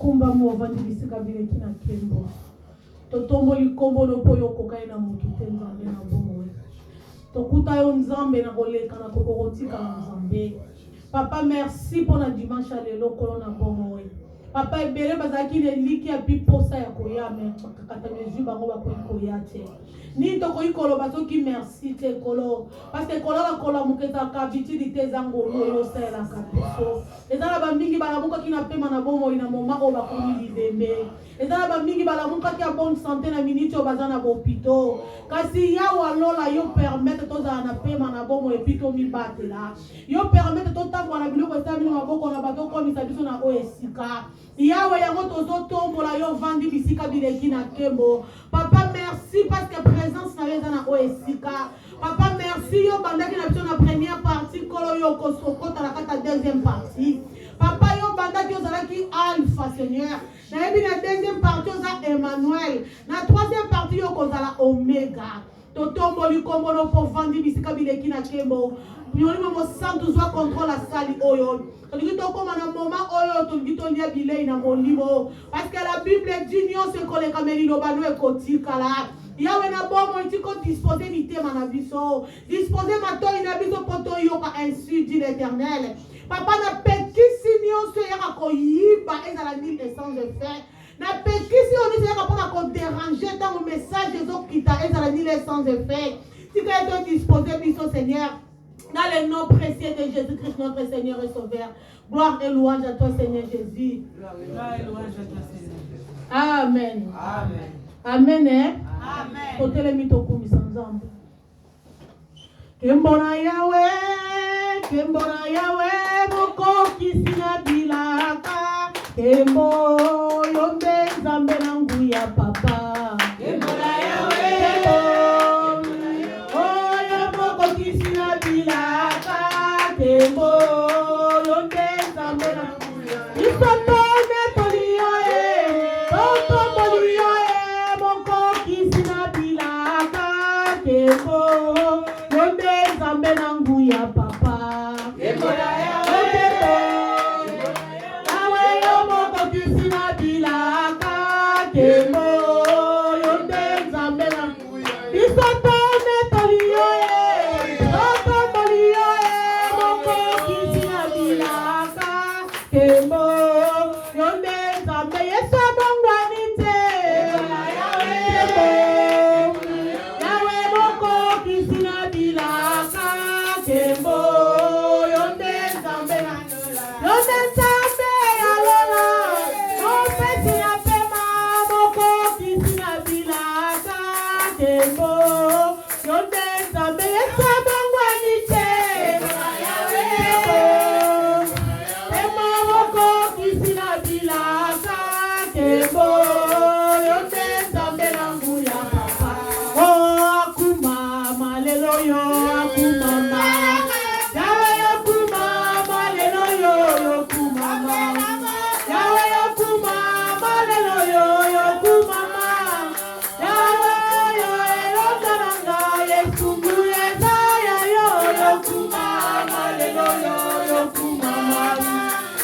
kumba mo vandi bisika bile kina kembo. Totombo likombo no poyo kokai na mukitenza na bomo. Tokuta yo nzambe na koleka na kokorotika na nzambe. Papa merci pour la dimanche à l'élo kolona bomo. Papa ebele bazaki ne liki ya piposa ya koya me kata mezu bango ba koya te. Ni to koyi kolo bazoki merci te kolo parce que kolo la kolo muketa ka bitidi te zango yo sela ka biso. Ezala ba mingi bala muka kina pema na bomo ina moma o ba komi libembe. Ezala ba mingi bala muka ki a bonne santé na minute o bazana bo pito. Kasi ya walola yo permettre to za na pema na bomo e pito mi batela. Yo permettre to tango na biloko sa mi na boko na bato ko mi sabiso na o esika. Yawe yango tozo tombola yo vandi bisika bileki na kembo. Papa merci parce que présence na yeza na oesika. Papa merci yo bandaki na biso na première partie kolo yo kosokota na kata deuxième partie. Papa yo bandaki yo zalaki alpha Seigneur. Na yebi na deuxième partie yo za Emmanuel. Na troisième partie yo kozala omega. Totomboli kombo no po vandi bisika bileki na kembo. Yoni mo santu zwa contrôle la sali oyo. Toliki to koma na moment oyo toliki to lia bilei na molimo parce que la Bible dit nyon se kole kameli no bano ekotika la. Yawe na bomo itiko disposer mitema na biso. Disposer matoi na biso poto yoka ainsi dit l'Éternel. Papa na pekisi nyon se yaka koyiba ezala nil essence de fait. Na pekisi oni se yaka pona ko déranger dans le message ezokita ezala nil essence de fait. Tika eto disposer biso Seigneur. Dans le nom précieux de Jésus-Christ, notre Seigneur et Sauveur. Gloire et louange à toi, Seigneur Jésus. Gloire et louange à toi, Seigneur. Amen. Amen. Amen. Amen. Amen. Kembona Yahweh, moko kisina bilaka. Kembo yombe zambe nangu ya papa. Kembona Yahweh. Kembo yonde zambena isotone toliyoe toto toliyoe moko kisina bilaka. Kembo yonde zambena nguya papa. Kembo yawe yo moko kisina bilaka. Kembo yonde zambena nguya isotone toliyoe Kembo yonde zambe yeso bongwanite. Yawe moko kisina bilaka. Kembo yonde zambe yalola. Opesi ya pema moko kisina bilaka. Kembo yonde zambe yeso bongwanite. Kembo yonde zambe nangu ya papa. Oh akumama lelo yo akumama. Yawe akumama lelo yo akumama. Yawe akumama lelo yo akumama. Yawe yo elongaranga yesungu yezaya yo akumama lelo yo akumama.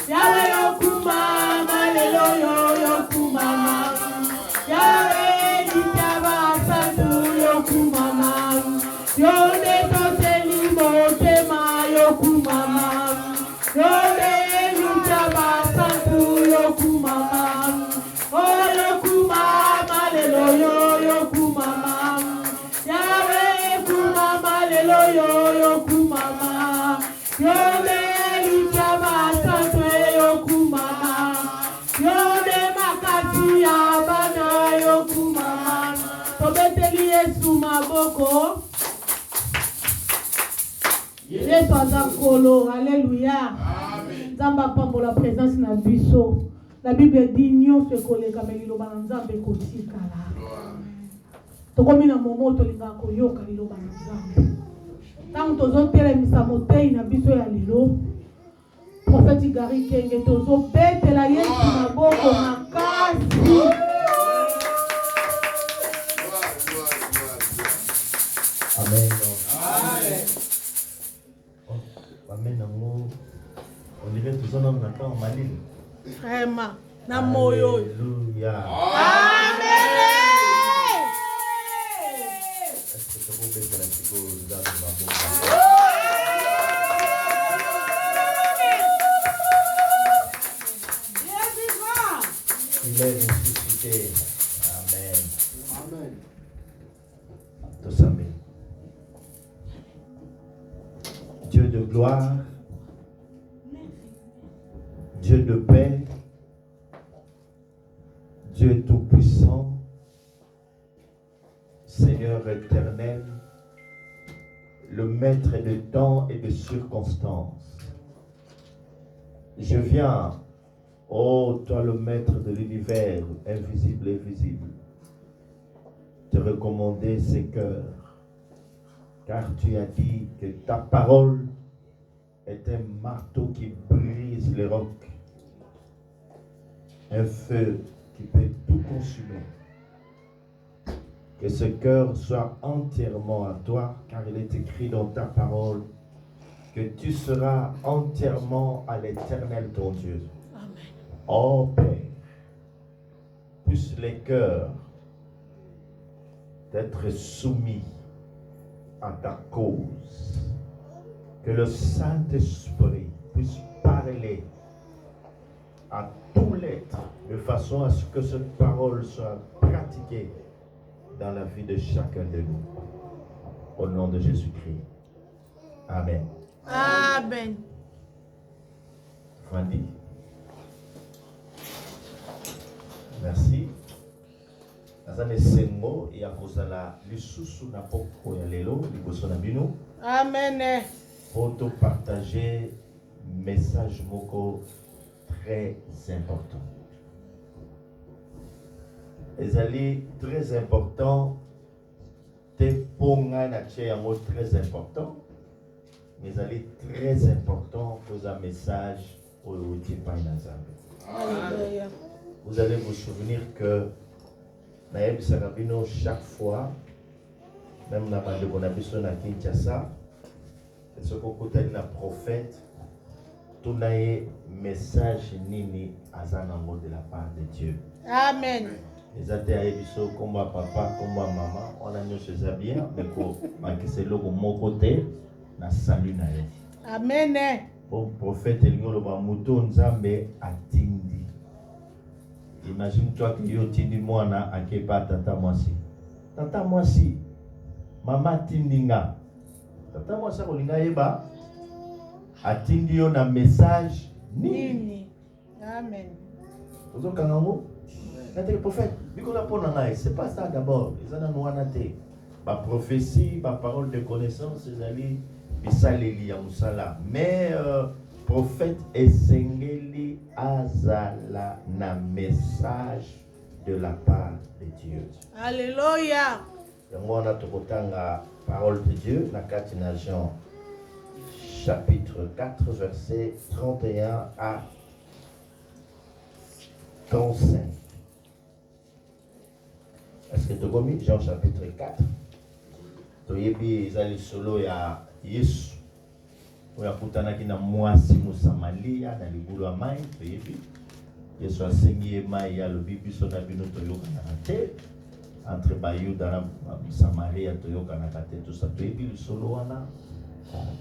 Yawe akumama lelo yo kumama, Yawe ditaba santu yo kumama, yonde toseli motema yo kumama, yonde ditaba santu yo kumama, oh yo kumama lelo yo kumama, Yawe kumama lelo yo kumama, yonde ditaba santu yo kumama, yonde bana yo kumama. Tobeteli Yesu maboko. Yesu azakolo. Alléluia. Amen. Zamba pambo la présence na biso. La Bible dit nyo se kole kameli lo banzambe kotika la. Tokomi na momo tolinga koyoka lilo banzambe. Tango tozo telemisa motei na biso ya lelo. Prophète Gary Kenge tozo betela Yesu maboko makasi. Amen. Amen. Amen. On dirait tout ça dans le temps malin. Vraiment. na moyo. Alléluia. Amen. Est-ce que tu peux mettre la figure dans ma bouche? Il est ressuscité. Amen. Amen. Tous amen. Dieu de gloire, Dieu de paix, Dieu tout-puissant, Seigneur éternel, le maître de temps et de circonstances. Je viens, ô toi le maître de l'univers, invisible et visible, te recommander ces cœurs, car tu as dit que ta parole est un marteau qui brise les rocs, un feu qui peut tout consumer. Que ce cœur soit entièrement à toi, car il est écrit dans ta parole que tu seras entièrement à l'Éternel ton Dieu. Amen. Ô Père, puissent les cœurs d'être soumis à ta cause. Que le Saint-Esprit puisse parler à tout l'être de façon à ce que cette parole soit pratiquée dans la vie de chacun de nous. Au nom de Jésus-Christ. Amen. Amen. Randy. Merci. Nazane sengo ya kozala lisusu na poko ya lelo liboso na bino. Amen. Pour te partager message moko très important. Ezali très important. Te ponga na tche yango très important. Mais ezali très important pour un message au Tipa Nazambe. Alléluia. Vous allez vous souvenir que Naïb Sarabino, chaque fois, même dans la qu'on a besoin de Kinshasa, ce qu'on a dit la prophète, tout un message nini azanango de la part de Dieu. Amen. Les atterrissos comme papa, comme maman, on a mis chez bien, mais que c'est là mon côté, na salut naïe. Amen. Bon prophète, il y a le mamuto nzambe atindi. Imagine-toi que yo tindi mwana akepa tata mwasi. Tata mwasi, mama tindinga. Tata mwasi kolinga yeba atindi yo na message nini. Amen. Ozo kangango. Le prophète, c'est pas ça d'abord. Ils en ont noté. Ma prophétie, ma parole de connaissance, c'est d'aller bisaleli ya musala. Mais prophète esengeli azala na message de la part de Dieu. Alléluia. Donc on a tokotanga parole de Dieu na katina Jean chapitre 4 verset 31 à 35. Est-ce que tu as commis Jean chapitre 4? Tu as dit que solo ya Yesu. Tu as dit que mwasi musamalia na libulu ya mai. Tu as dit Yesu asengi mai ya lobibi sona bino toyoka na te. Entre Bayuda na Samaria toyoka na te. Tout ça. Tu as dit solo wana.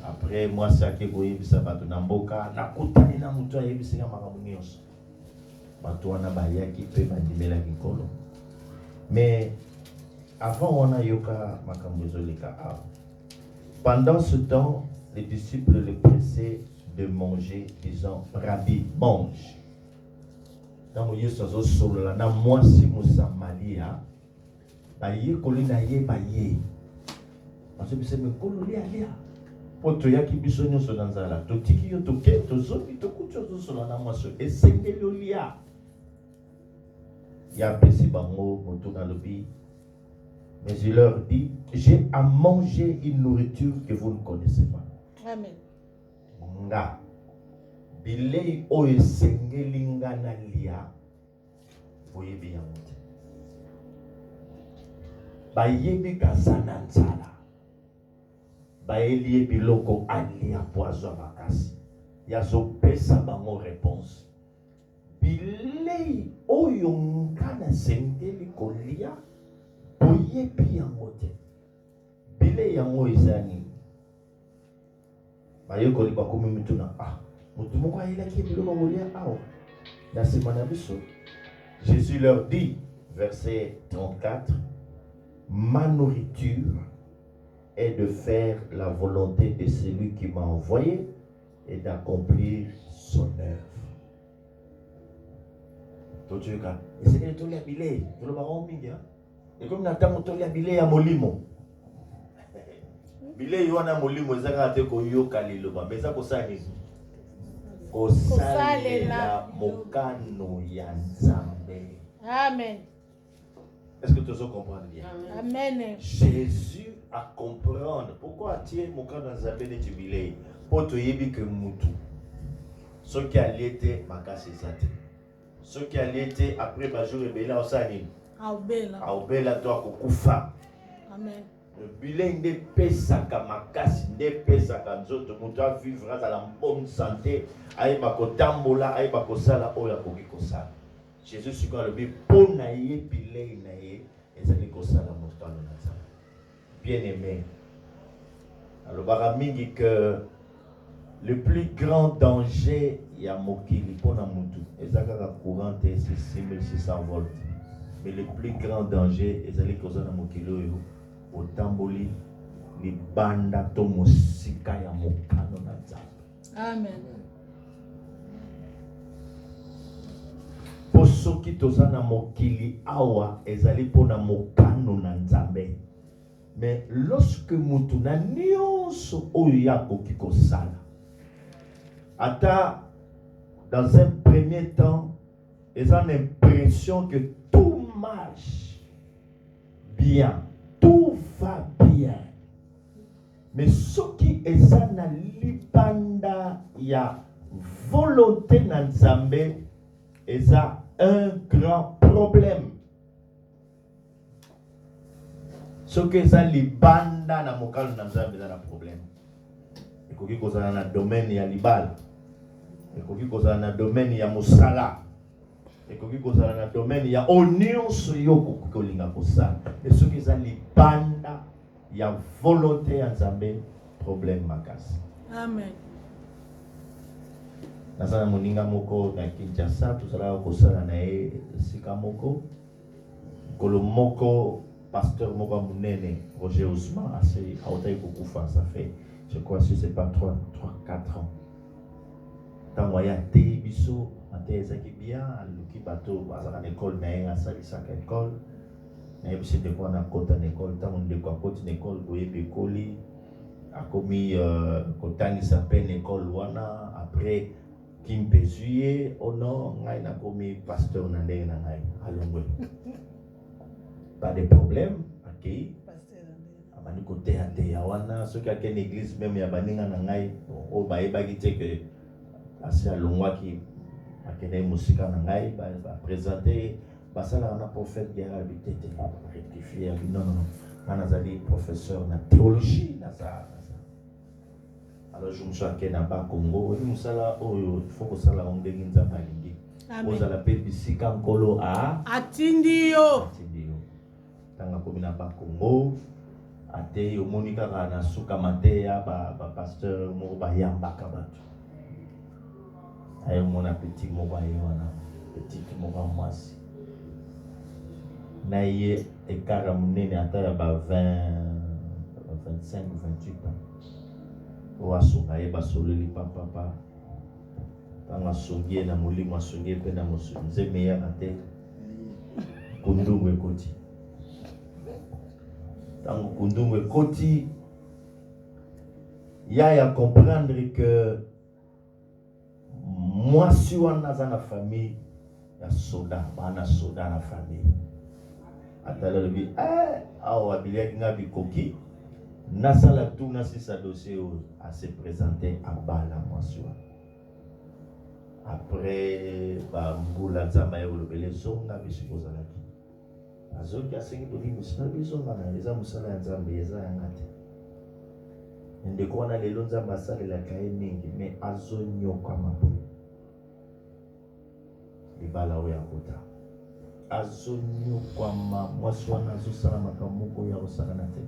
Après mwasi akeboyebisa bato na mboka nakutani na mutu ayebisinga makambo nyonso. Bato wana bayaki pe bandimela kikolo. Mais avant on a yoka makambozo leka. Pendant ce temps, les disciples le pressaient de manger, disant Rabbi, mange. Dans mon Yesu azo solo la na mwasi musamalia, baye kolina ye baye. Parce que c'est me kololia lia. Poto yaki biso nyonso na nzala. Totiki yo toke tozoki tokuti ozo solo na mwasi esengeli olia. Ya pesi bango motuna lobi. Mais il leur dit, j'ai à manger une nourriture que vous ne connaissez pas. Amen. Nga bilei oyo esengeli nga na lia boyebi yango te. Bayebi kaza na nzala. Baelie biloko alia po azwa makasi. Yazopesa bango réponse. bilei oyo ngana sengeli kolia oyebi yango te. Bilei yango eza nini? Bayekoli bakomi mituna mutu moko ayelaki biloko kolia awa na nsima na biso. Jésus leur dit, verset 34, ma nourriture est de faire la volonté de celui qui m'a envoyé et d'accomplir son œuvre. Totuka, c'est tolia bilei, tolo baron mingi et comme natango tolia bilei ya molimo. Bilei wana molimo ezaka te ko yoka liloba, mais ça ko sani. Ko salela mokano ya Nzambe. Amen. Est-ce que tu as compris bien? Amen. Jésus a comprendre pourquoi tu mokano ya Nzambe de bilei. Pour te yebi que mutu. Ce qui a été makasi zate. Ce qui a été après ma jour rebelle au sani. Aubela toi kokufa. Amen. Bilei nde pesaka makasi nde pesaka nzoto mutu avivre dans la bonne santé ayeba kotambola ayeba kosala oyo akoki kosala. Jésus sikoyo alobi mpo na ye bilei na ye ezali kosala mokano na Nzambe. Bien aimé, alobaka mingi que le plus grand danger ya mokili mpo na mutu eza kaka courant te c'est 6600 volts, mais le plus grand danger ezali kozala mokili oyo otamboli libanda to mosika ya mokano na Nzambe. Amen. Po soki toza na mokili awa ezali pona mokano na Nzambe. Mais lorsque mutu na nyonso oyo yakoki kosala, ata dans un premier temps, ils ont l'impression que tout marche bien. Tout va bien. Mais ce qui est na libanda ya volonté na Nzambe est un grand problème. Ce qui est libanda na mokalo na Nzambe est un problème. Et koki kozala na domaine ya libala. Et koki kozala na domaine ya mosala. Et koki kozala na domaine ya onyonso yo kolinga kosala. Et ce qui est libanda ya volonté ya Nzambe problème makasi. Amen. Nazana moninga moko na Kinshasa tozala kosala na ye sika moko. Kolo moko pasteur moko munene Roger Ousmane assez autayi kokufa, ça fait je crois si c'est pas 3-4 ans. Tango ya te biso ate ezaki bien aluki bato bazala na école na ye asalisaka école na ye biso ndeko wana akota na école ntango ndeko akoti na école boyebi ekoli akomi kotangisa mpe na école wana après kimpezwi ye ono ngai nakomi pasteur na ndenge na ngai alongwe pas de problème akei abandi koteya wana soki ake na église même ya baninga na ngai oyo bayebaki te ke asi alongwaki akende mosika na ngai baprésente basalaka na prophète Gérald bitete rectifier abi non nga nazali professeur na théologie naza. Alors je me suis ake na bakongo oyi mosala oyo ifo kosala ngo ndenge Nzambe alingi ozala mpe bisika nkolo atindi yo ntango akomi na bakongo ate omoni kaka na suka mateya bapasteur moko bayambaka bato ayomona petit moko aye wana petite moko ya mwasi na ye ekara monene ata ya ba 20 25 28 ans oyo asonga ye basololi papapa ntango asongi ye na molimo asongi ye mpe na nzembe eyaka te kundungu ekoti ntango kundungu ekoti ya comprendre que mwasi wana aza na famille ya soda bana soda na famille atala lobi awa biliaki nga bikoki nasala tout nasisa dossier oyo ase présenter abala mwasi wana après bambula Nzambe ya kolobela zonga biso kozalaki azoki asengi toki mosala bizonga na eza mosala ya Nzambe eza yanga te ndeko wana lelo Nzambe asalelaka ye mingi mais azonyoka maboye libala oyo ya kota azonyokwama mwasi wana azosala makambo moko ya kosakana te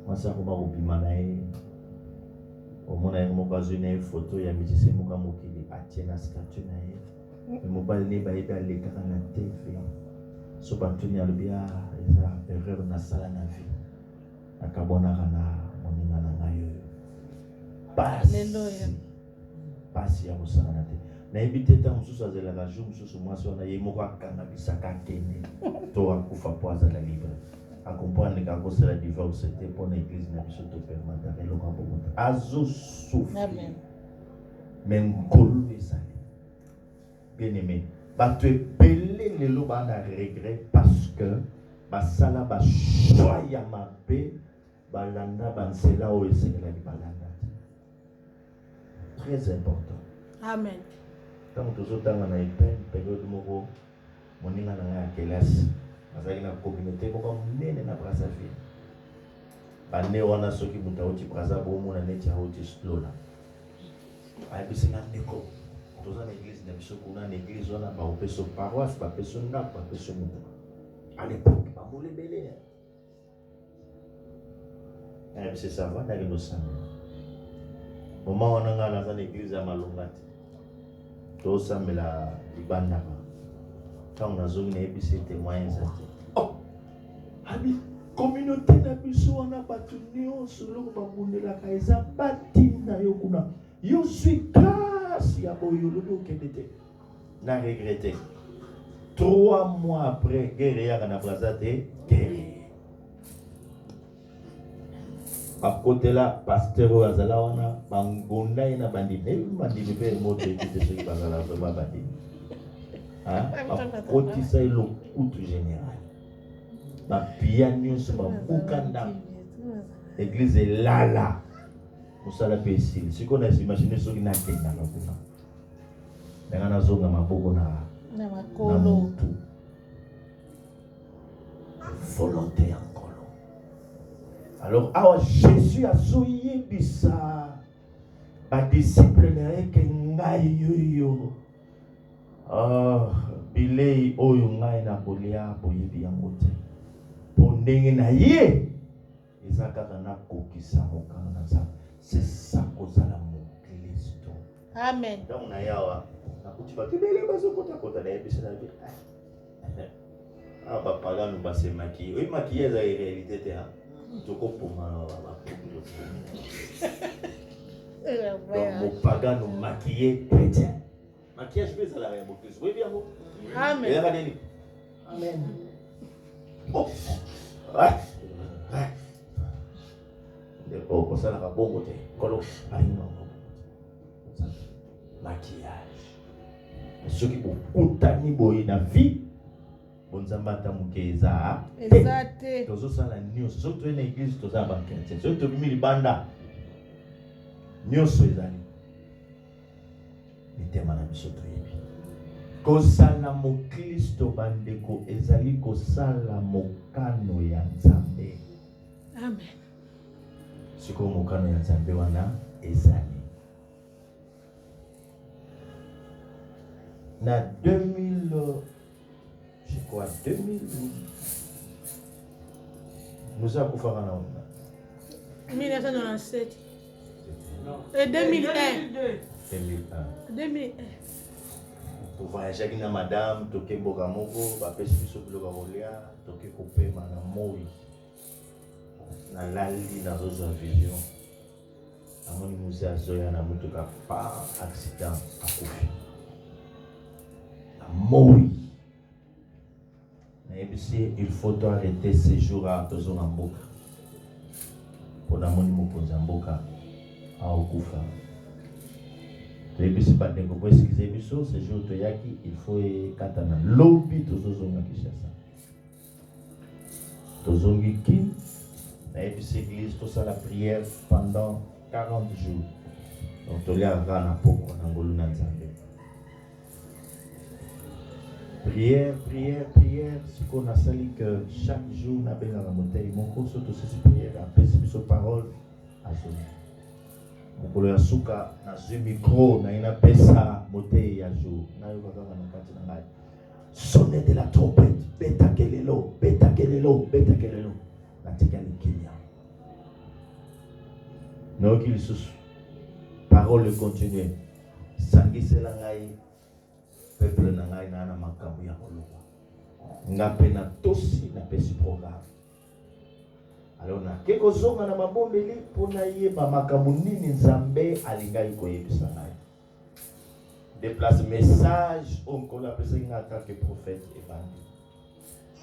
mwasi akoma kobima na ye omona ye moko azwi na ye foto ya misise moko mokili atie na statue na ye me mobali ne bayebi alekaka na tv so batuni alobi eza erreur nasala na vie nakabonaka na moninga na ngai oyo pasi ya kosakana te nayebi te ntango mosusu azelaka jour mosusu mwasi wana ye moko akanga bisaka akende to akufa mpo azala libre akomprendre ka kosala divorce te mpo na église na biso topermataka eloko abomota azosufri me nkolo ezali bien aimé bato ebele lelo bana regret parce que basala bashwa ya mabe balanda banzela oyo esengelaki balanda très important. Amen. Ntango tozotanga na epene période moko moninga na ngai ya kelasi azalaki na communauté moko monene na Brazzaville bane wana soki moto auti Brazza bomona neti auti slola ayebisinga ndeko toza na église na biso kuna na église wana baopeso paroisse bapeso ndako bapeso moto à l'époque bambula ebele ayebisi sava ndaki nosambela moma wana ngai naza na église ya malonga te tosambela libandaka ntango nazongi nayebisi témoin eza te abi communauté na biso wana bato nyonso eloko babundelaka eza batinda yo kuna yo zwi grâce ya boyo olobi okende te na regrette 3 mois après guerre yaka na Brazza te guerre akotela pasteur oyo azala wana bangonda ye na bandimi bandimi mpe moto ekite soki bazala vraimen bandimi bakotisa ye lokutu général bapia nyonso babuka ndako église elala mosala mpe esili sikoyo na imagine soki nakendaka kuna ndenge nazonga maboko na motu volonté ya nkolo. Alors awa Jésus azoyebisa badisciple na ye ke ngai yoyo bilei oyo ngai nakolia boyebi yango te mpo ndenge na ye eza kaka nakokisa mokano na Nzambe sesa kozala mokristo. Amen. ntango na yawa nakuti bato ebele bazokotakota nayebisa na bi bapagano basemaki oyemaki eza réalité te tokopoma mopagano maquillé chrétien maquillage mpe ezalaka ya mokristo oyebi yango eyaka nini. Amen. ndeko kosalaka bongo te kolo alingongo maquillage soki bokutani boye na vie bonzambe ata moke eza te tozosala nyonso soki toye na église tozala bakretien soki tobimi libanda nyonso ezali mitema na biso toyebi kosala mokristo bandeko ezali kosala mokano ya Nzambe. Amen. sikoyo mokano ya Nzambe wana ezali na 2000 je crois 2000 nous avons fait un 1997 et 2001 2001 to voyager na madame toke mboka moko bapesi biso biloko kolia toke kopema na moi na lali na zozwa vision amoni muze azoya na motuka pa accident akufi na moi nayebisi il faut arrêter ces jours à tozonga mboka mpo namoni mokonzi ya mboka aokufa toyebisi bandeko po esikize biso ce jour toyaki il faut ekata na lobi tozozonga Kinshasa tozongi ki nayebisi église tosala prière pendant 40 jours donc toliaka na poko na ngolu na Nzambe prière sikoyo nasali que chaque jour nabengaka motei moko so tosisi prière apesi biso parole azongi mokolo ya suka nazwi micro na ina pesa mote ya jour nayo kaka na kati na ngai sonne de la trompette beta kelelo natikali kimia nayoki lisusu parole continue sangisela ngai peuple na ngai na makambo ya koloba nga mpe na tosi na pesi programme. Alors na kozonga na mabombeli mpona yeba makambo nini nzambe alingai koyebisa ngai. Déplace message onkolo apesaki nga kaka prophète evangile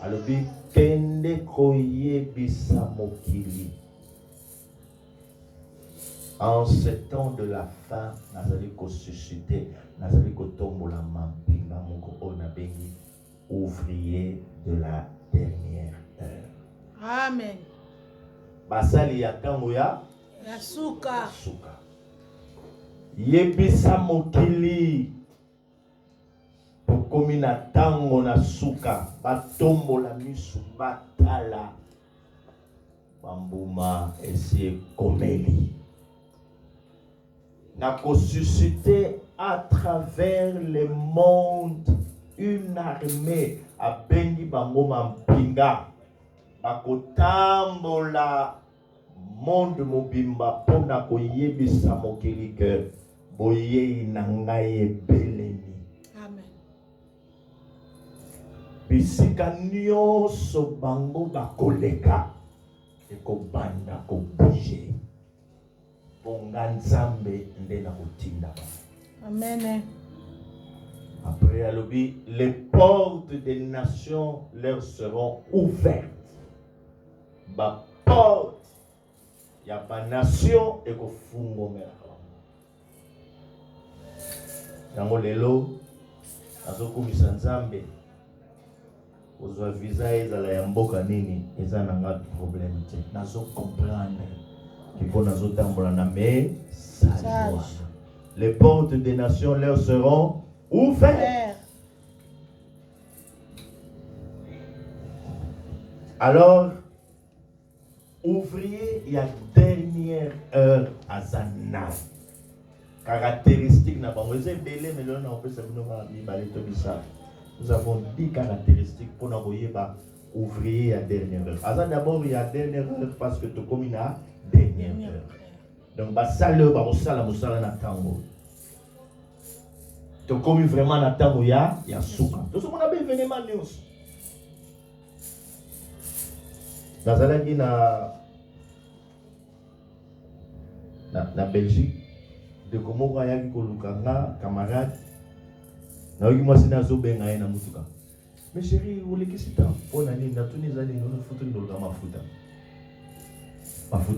alobi kende koyebisa mokili. En ce temps de la fin nazali kosusciter nazali kotombola mampinga moko oyo nabengi ouvrier de la dernière heure. Amen. Basali ya tango ya suka. Yebisa mokili pokomi na tango na suka batombola misu batala bambuma esi ekomeli. Na susciter à travers le monde une armée à bengi bango mampinga bakotambola monde mobimba pona koyebisa mokili ke boyei na ngai ebeleni. Amen. Bisika nyonso bango bakoleka ekobanda kobouge ponga nzambe nde na kotinda bango. Amen. Après alobi les portes des nations leur seront ouvertes. Ba porte ya ba nation ekofungomela. Yango lelo azokumisa nzambe ozwa visa ezala ya mboka nini eza na nga problème te nazo comprendre kipo nazo tambola na me sage. Les portes des nations leur seront ouvertes. Alors ouvrier il y a dernière heure à Zana. Caractéristiques n'a pas osé belé mais là on peut simplement nous avons 10 caractéristiques pour nous voyer ouvrier à dernière heure. À d'abord il y a dernière heure parce que tu commis à dernière heure. Donc ça le ba osala musala na tango. Tu commis vraiment na tango ya souka. Donc on a bien événement news. Nazalaki na Belgique de komoko ayaki koluka nga camarade nayoki mwasi nazobenga ye na mutuka mais chérie olekisi ta mpona nini natuni ezali nini futu ndoluka mafuta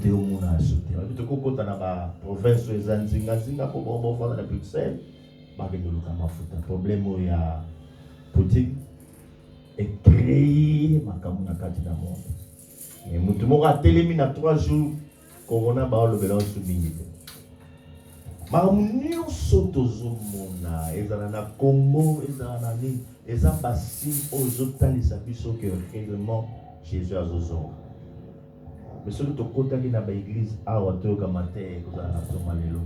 yomona asote abi tokokota na baprovince oyo eza nzinga po bofanda na Bruxelles bakendoluka mafuta problème oyo ya Poutine ecrée makambo na kati na monde mais mutu moko atelemi na 3 jours corona baolobela oso mingi te makambo nyonso tozomona ezala na Congo ezala na nini eza basi oyo ezotalisa biso ke réellement Jésus azozonga mais soki tokotaki na baeglise awa toyokama te kozala na toma lelo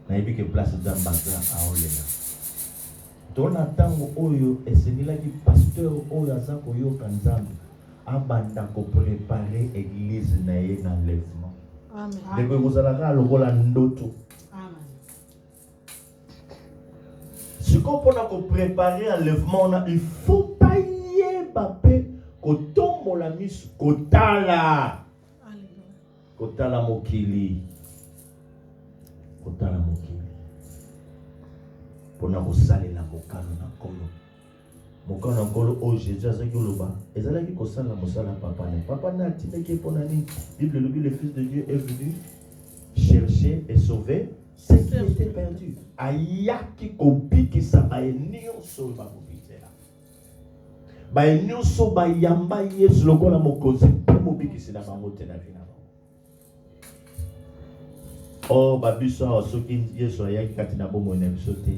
nayebi ke place nzambe aza aolela tona ntango oyo esengelaki pasteur oyo aza koyoka nzambe abanda koprepare église na ye na enlèvement. Amen. Ndeko ekozalaka lokola ndoto. Amen. Siko mpona koprepare enlèvement il faut pas yeba mpe kotombola misu kotala mokili mpona kosalela mokano na nkolo mokano na nkolo oyo Jésus azalaki oloba ezalaki kosala mosala papa na atindaki mpona nini Bible elobi le fils de Dieu est venu chercher et sauver ce qui était perdu ayaki kobikisa baye nyonso oyo bakobikisela baye nyonso bayamba Yesu lokola mokonzi mpe mobikisi na bango te na vina o babiso awa soki Yesu ayaki kati na bomoi na biso te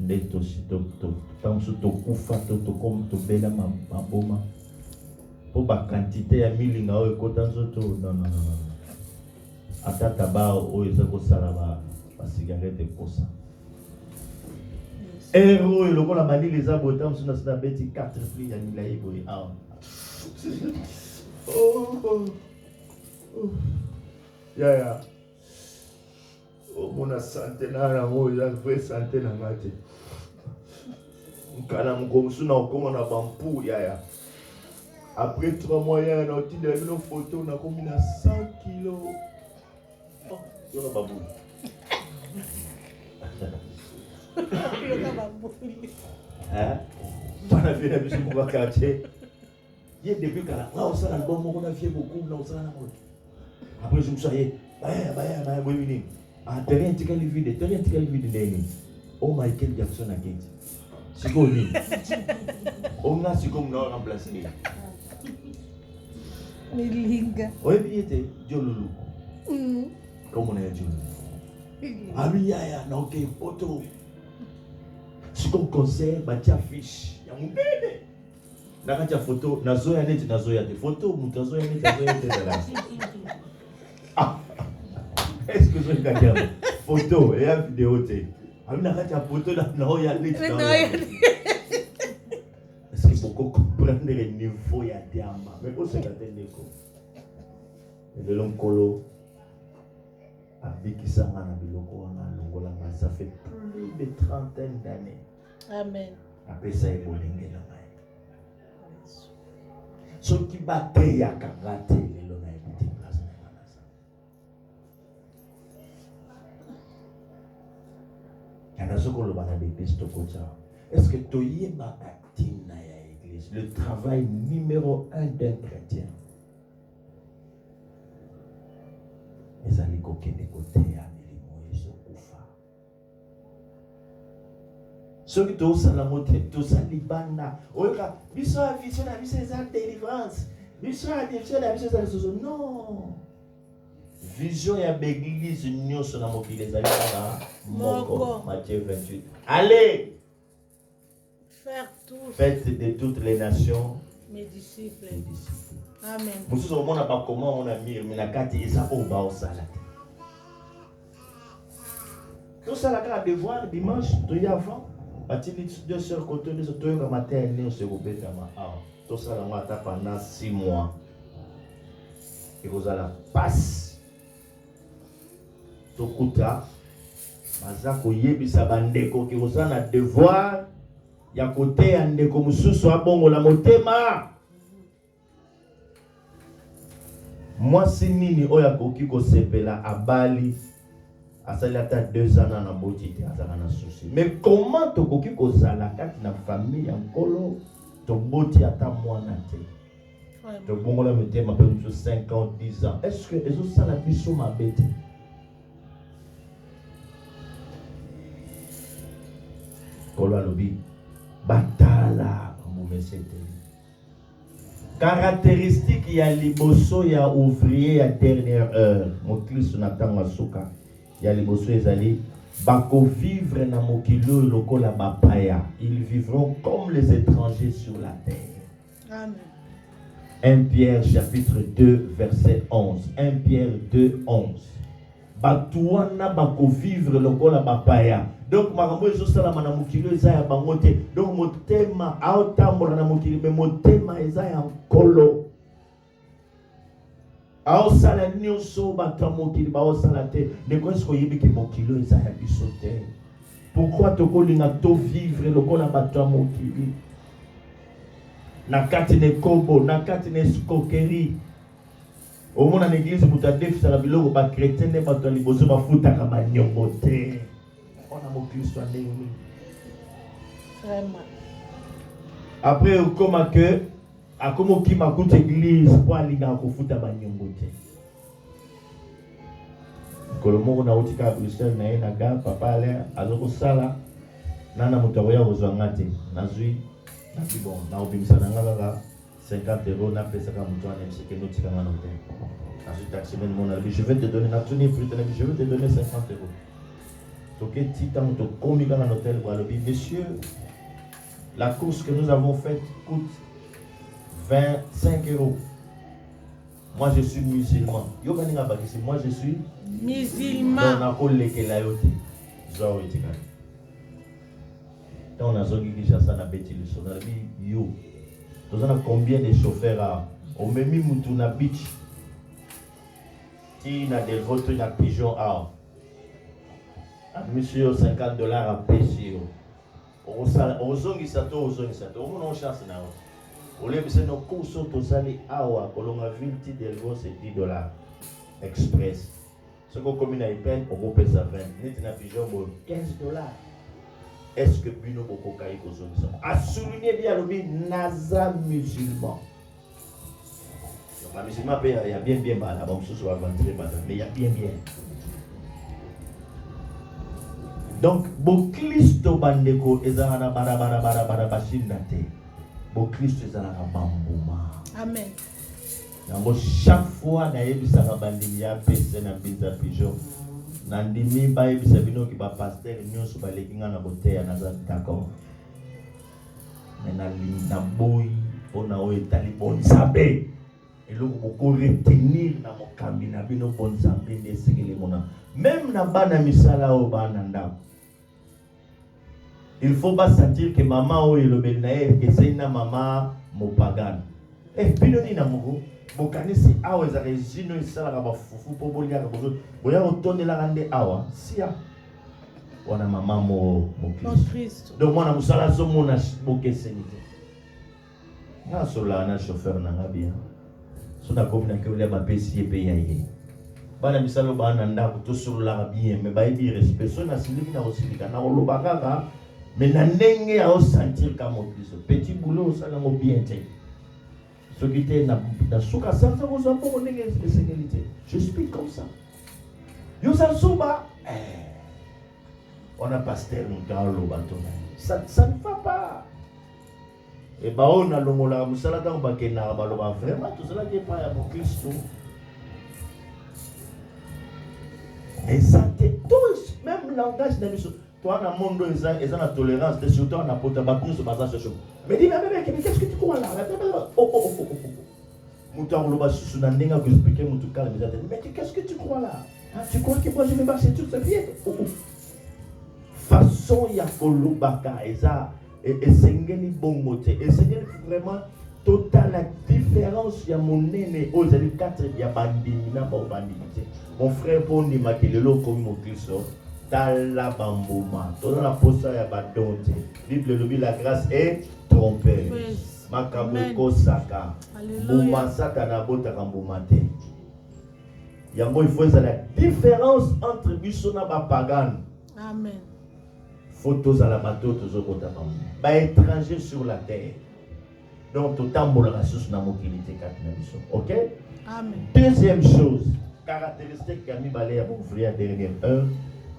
nde totamso tokufa tokomi tobela maboma mpo bakantite ya milinga oyo ekota nzoto non ata tabac oyo eza kosala basigarete kosa ere oyo lokola malili eza bota mosusu nasina beti 4 pli ya milai boye awa yaya omona sante na yango eza vrai sante na nga te nkana mokomosu na okoma na bampu yaya après 3 mois yaya na otindela bino photo nakomi na 100 kilo yoka babuli bana vie na biso moka quartier ye depuis kala nga osala album moko na vie beaucoup na osala na moto après je me suis dit baya boyi nini terrain tikali vide ndeni oh Michael Jackson aketi siko nini onga siko mna remplacer Nilinga. oyebi ete jolulu comme on est jolulu ami yaya na ok photo siko concert batia affiche ya munene nakatia photo nazoya neti nazoya te photo mutu azoya neti azoya te zala est-ce que je regarde photo et la vidéo te ami nakatia photo na oya neti est-ce que beaucoup comprendre le niveau ya diamba mais au secrétaire ndeko de l'onkolo abikisanga na biloko wana longola nga ça fait plus de 30 d'années. Amen. Après ça ebolenge na ngai soki bateyaka nga te lelo na yebi te place na nga na sa yana sokoloba na bepesi tokotya est-ce que toyebaka ntina ya église le travail numéro 1 d'un chrétien ezali kokende koteya milimo ezokufa soki tosala ngo te tosali banda oyoka biso ya vision na biso eza délivrance biso ya vision na biso eza lisusu non vision ya baeglise nyonso na mokili ezali kaka moko Matthieu 28 allez faire tout faites de toutes les nations mes disciples. Amen. Mosusu omona bakoma ona mire mina kati eza oyo baosala te tosala kaka devoir dimanche toya avant batili 2 sœurs côté de toyoka matin nyonso ekobetama awa tosala ngo ata pendant 6 mois ekozala pasi tokuta baza koyebisa bandeko kozala na devoir ya koteya ndeko mosusu abongola motema mwasi nini oyo akoki kosepela abali asali ata 2 ans na boti te azala na souci mais comment tokoki kozala kati na famille ya nkolo toboti ata mwana te tobongola motema mpe mosusu 5 ans 10 ans est-ce que ezosala biso mabe te kolo alobi batala momesete caractéristique ya liboso ya ouvrier ya dernière heure mokristo na ntango asuka ya liboso ezali bakovivre na mokili oyo lokola bapaya ils vivront comme les étrangers sur la terre. Amen. 1 Pierre chapitre 2 verset 11. 1 Pierre 2 11. Bato wana bakovivre lokola bapaya. Donc makambo ezosalama na mokili eza ya bango te. Donc motema aotambola na mokili me motema eza ya nkolo. Aosala nyonso bato ya mokili baosala te. Ndeko esko oyebi ke mokili eza ya biso te. Pourquoi tokolinga to vivre lokola bato ya mokili? Na kati ne kobo, na kati ne escroquerie. Au monde en église, pour ta défisala biloko ba chrétien ne bato liboso ba futaka ba nyongo te. On a mon Christ en ennemi. Vraiment. Après comme que a comme qui m'a coûté église pour aller dans ko futa ba nyongo te. Kolomo na utika Bruxelles na ina ga papa ale azoko sala nana mutaboya kozwanga te. Nazui na bon na obimisa na ngala 50 € na pesa kama mtu anayemse que nous tirons en hôtel. Ensuite, taxi même mon avis, je vais te donner na tuni plus je vais te donner 50 €. Donc titan to komi dans l'hôtel pour le monsieur la course que nous avons faite coûte 25 €. Moi je suis musulman. Yo kaninga bakisi, moi je suis musulman. donc on a la yote. Zo etika. Donc on a zogi Kinshasa na beti le so. Na bi yo. Nous avons combien de chauffeurs à au même mutu na beach. Qui n'a des votes na pigeon à. Monsieur $50 à pêcher. On zongi sato, on zongi sato. On a chance na. On lève nos courses au sali awa kolonga ville delvo c'est $10 express. Ce qu'on commune à peine on peut ça 20. Net na pigeon $15. Est-ce que Bino Boko Kaï Kozongi ça a souligné bien le Naza musulman. Donc les musulmans il y a bien mal là-bas mais il y a bien. Donc Boklisto bandeko ezana bara bashinate. Boklisto ezana bambuma. Amen. Donc chaque fois na yebisa bandimi ya pese na binza pigeon. Nandimi ba yebisa bino ki ba pasteur nyonso ba lekinga na boteya naza d'accord. Mais na boy pona o etali bonzabe. Eloko boko retenir na mokambi na bino bonzabe nde sekele mona. Même na bana misala o bana ndako. Il faut pas sentir que maman o elobeli na ye que c'est na maman mopagane. Bino ni na moko bokanisi awa ezaka ezino esalaka bafufu mpo boliaka boya kotonela kande awa sia wana mama mo Kristo. Donc mwana mosala azomona bokeseni te nasola na chauffeur nanga bien so nakomi nakeolia bapesi ye mpe ya ye bana misala bana ndako tosololaka bien me bayebi respect so nasiliki na kosilika na koloba kaka me na ndenge aosentir ka mo Kristo petit boulot osalango bien te. Ce qui était dans Souka, ça vous a pas de sécurité. Je suis comme ça. Youssef Souba, on a pasteur dans le bateau. Ça ne va pas. Et bah on a le mot là, vous savez dans Bakena, vraiment tout cela qui est pas à mon Christ. Et ça tous, même le langage de mission. Toi, dans le monde, ils ont la tolérance, surtout en apportant bakous sur bazar ce jour. Mais dis, mais qu'est-ce que tu crois là? Oh. Mouton, le bas sous la nenga que expliquer mon tout calme. Mais qu'est-ce que tu crois là? Tu crois que moi je vais marcher sur ce pied? Façon, il y a Kolobaka, et ça, et Sengeni Bongote, et c'est vraiment total la différence. Il y a mon aîné, aux années 4, il y a Bandimina, Bandimité. Mon frère Bondima, qui est le lot comme mon Christ. Tala bamboma, toda la posa ya badonte. Bible lobi la grâce est trompée. Makaboko saka. Bouma saka na bota kambomate. Yango il faut la différence entre bisona ba pagan. Amen. Photos à la bateau tozo kota bambo. Ba étranger sur la terre. Donc tout tambola ressource na mokilité kat na biso. OK? Amen. Deuxième chose, caractéristique Camille Balé a ouvrir la dernière heure.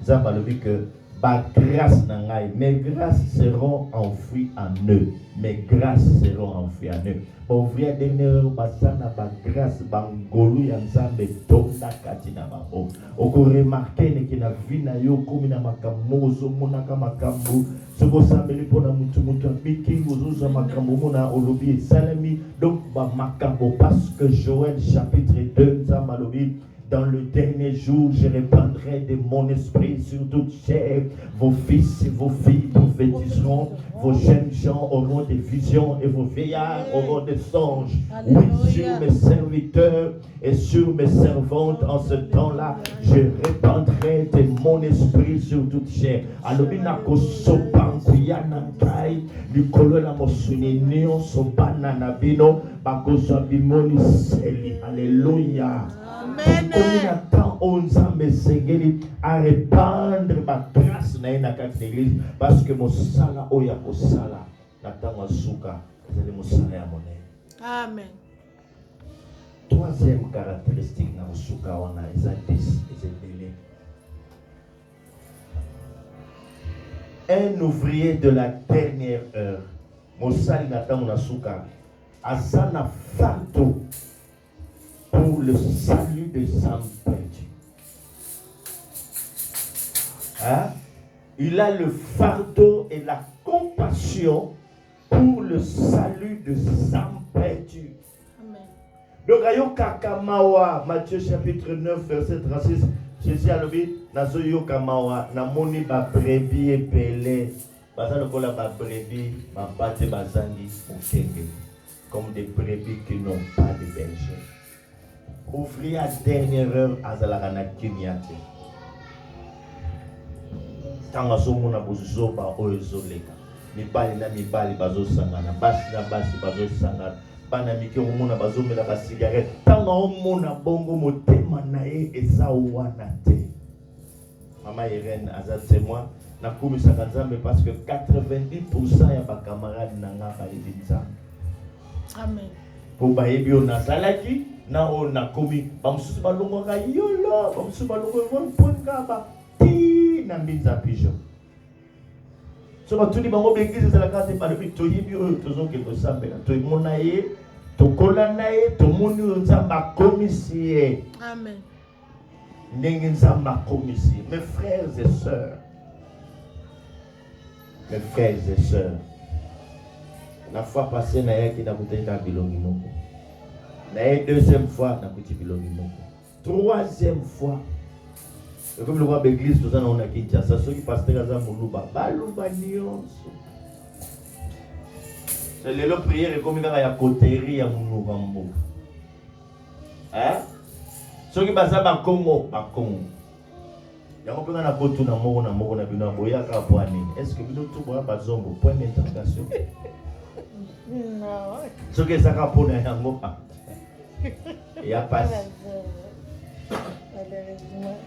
Ça va le dire que ma grâce n'angaï, mes grâces seront enfouies en eux. Mes grâces seront enfouies en eux. Pour ouvrir dernière basana ba grâce bangolu yanzambe tonda katina babo. Oko remarquer ne kina vina yo komi na makambo zo monaka makambo. Soko sambeli pona mutu abiki ozo makambo mona olobi salami donc ba makambo parce que Joël chapitre 2 zamalobi. Dans le dernier jour, je répandrai de mon esprit sur toute chair. Vos fils et vos filles prophétiseront. Vos jeunes gens auront des visions et vos vieillards auront des songes. Oui, sur mes serviteurs et sur mes servantes en ce temps-là, je répandrai de mon esprit sur toute chair. Alobinako sopankuyana kai, likolo la mosuni neo sobana nabino, bakosa bimoni seli. Alléluia. Amen. On s'embête à répandre ma grâce dans l'église parce que mon sala oya ko sala natanga suka c'est mon sala ya monnaie. Amen. Troisième caractéristique na suka wana ezadis ezebele. Un ouvrier de la dernière heure mon sali natanga suka azana fardeau pour le salut des âmes perdues. Hein? Il a le fardeau et la compassion pour le salut des âmes perdues. Donc, ayo kakamawa, Matthieu chapitre 9, verset 36, Jésus a dit, nazo yo kamawa, na moni ba brebis épelé, baza lokola ba brebis, ba bate bazangi, okenge, comme des brebis qui n'ont pas de berger. Ouvrir à dernière heure, azalaka na kinyate. Tanga somo na bozo ba oezoleka. Mibali na mibali bazo sangana, basi na basi bazo sangana. Bana mike omona bazomela ba cigarette. Tanga omona bongo motema na ye eza wana te. Mama Irene aza témoin na komisaka Nzambe parce que 90% ya ba camarades na nga ba nzambe. Amen. Po bayebi o nasalaki na o na komi ba mususu balongwaka yolo, ba mususu balongwaka ponka ba ti na mbinza pigeon. So batuni bango begize za la kate pa depuis toyibi o tozoke to sambela to mona ye to kola na ye to moni Nzamba komisie. Amen. Ndenge Nzamba komisie. Mes frères et sœurs, la fois passée na yaki na kuteka bilongi moko. Na ye deuxième fois na kuti bilongi moko. Troisième fois, et comme le roi d'église tout ça on a quitté ça ceux qui pasteur za muluba baluba nyonso. C'est le prière et comme il y a coterie ya muluba mbo. Hein? Ceux qui baza ba Congo. Yango penga na botu na moko na bino boya ka poani. Est-ce que bino tout boya bazombo point d'interrogation? Non. Ceux qui ça ka pona yango pa. Il y a pas. Malheureusement.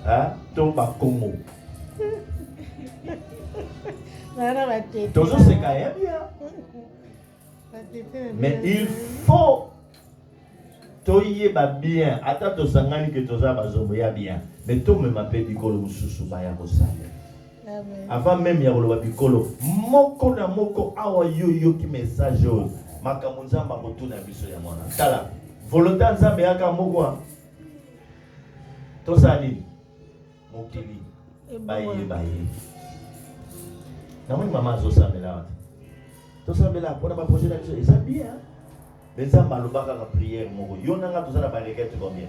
Hein? Tout ba Congo. Toujours c'est quand même bien. Mais il faut toyeba bien. Attends to sangani que toza bazombo ya bien. Mais tout me m'appelle bikolo mususu ba ya kosala. Avant même ya koloba bikolo moko na moko awa yo ki message o makambo Nzamba motuna biso ya mwana. Tala volonté Nzambe yaka moko. Tosali mokili baye. Na moni maman zo sambela. To sambela pona ba projet d'action eza bien. Mais Nzamba lobaka ka prière moko. Yo nanga tozana ba requête combien?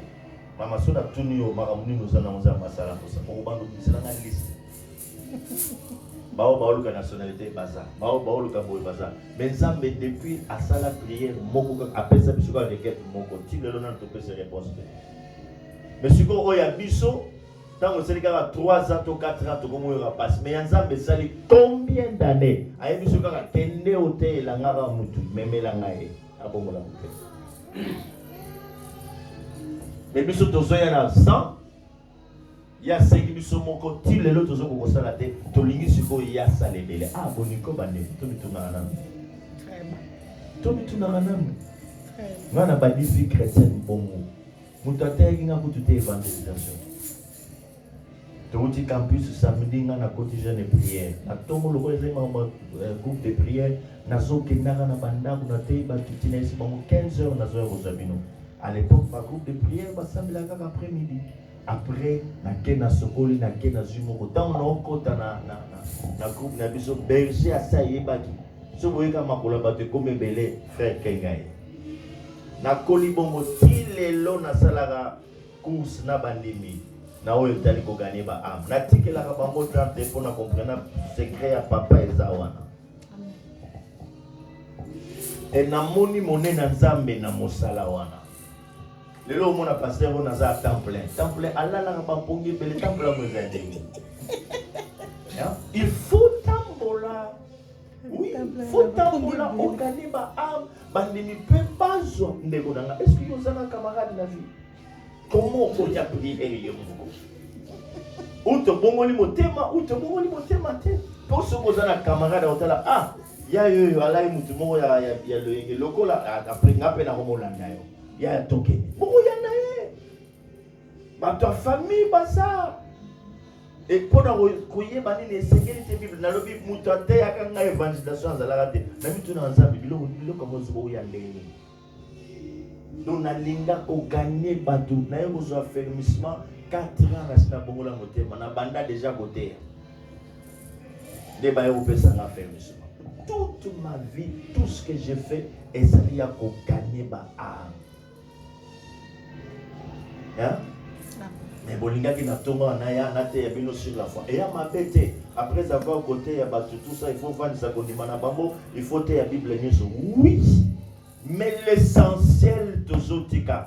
Mama sona tuni yo makamuni no sana Nzamba sala ko sa. Moko bando bisela na liste. Bao luka nationalité baza. Bao luka boy baza. Mais Nzambe depuis à sala prière moko après ça biso ka requête moko. Ti lelo na to pese réponse. Mais si on a biso, tant que c'est 3 ans ou 4 ans, comme on passe. Mais Nzambe sali combien d'années? Aïe biso ka kende ote la ngara mutu, meme la ngaye. Abomo la mutu. Mais biso tozoya na 100. Ya 5 biso moko ti lelo tozo ko sala te. To lingi siko ya salebele. Ah boniko bande. To mituna na. To mituna na. Ngana ba vie chrétienne bongo. Mutata inga kutute évangélisation. Touti campus samedi nga na quotidien de prière. Na tomo loko ezema groupe de prière na soki naka na bandaku na te ba tutina esi bango 15h na zoya kozabino. À l'époque ba groupe de prière ba sambela kaka après-midi. Après na ke na sokoli na ke na zumoko tango na okota na groupe na biso berger asa yebaki. So boyeka makola bato comme belé frère Kengai. Na kolibongo ti lelo na salaka course na bandimi na oyo tali ko gagner ba am na tikela ka bango 30 pour na comprendre secret ya papa ezawana et na moni monena Nzambe na mosala wana lelo mona pasteur on za temps plein alala ka bampongi bele temps plein mo zende il faut tambola. Oui, il faut tambola au Kaniba am bandini pe bazo ndeko nanga. Est-ce que vous avez un camarade na vie? Comment on peut prier yo moko? Uto bongoli motema te. Pour ce que vous avez un camarade otala ah ya yo alai mutu moko ya le lokola après ngape na komolanda yo. Ya toke. Boko ya na ye. Ba ta famille basa. Et pendant que bani ne sécurité bible na lobi mutate yakanga évangélisation zalaka te na bitu na Nzambe biloko comme zo ya ndenge donc na linga ko gagner batou na yo zo affermissement 4 ans na sina bongola motema na banda déjà côté de ba yo pesa na affermissement toute ma vie tout ce que j'ai fait ezali ya ko gagner ba âme Hein? Mais bolinga qui n'a tombé naya na te yabino sur la foi. Et à ma bête, après avoir côté ya batu tout ça, il faut vendre sa condimana bambo, il faut te ya Bible news. Oui. Mais l'essentiel tozotika.